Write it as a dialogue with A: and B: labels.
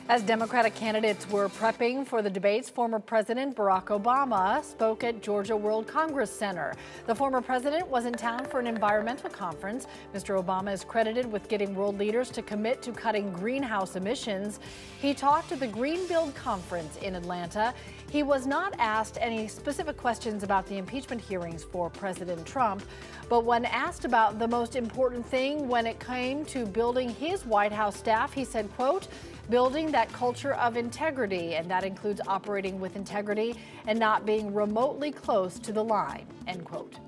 A: As Democratic candidates were prepping for the debates, former President Barack Obama spoke at Georgia World Congress Center. The former president was in town for an environmental conference. Mr. Obama is credited with getting world leaders to commit to cutting greenhouse emissions. He talked at the Greenbuild Conference in Atlanta. He was not asked any specific questions about the impeachment hearings for President Trump, but when asked about the most important thing when it came to building his White House staff, he said, quote, "Building that culture of integrity, and that includes operating with integrity and not being remotely close to the line," end quote.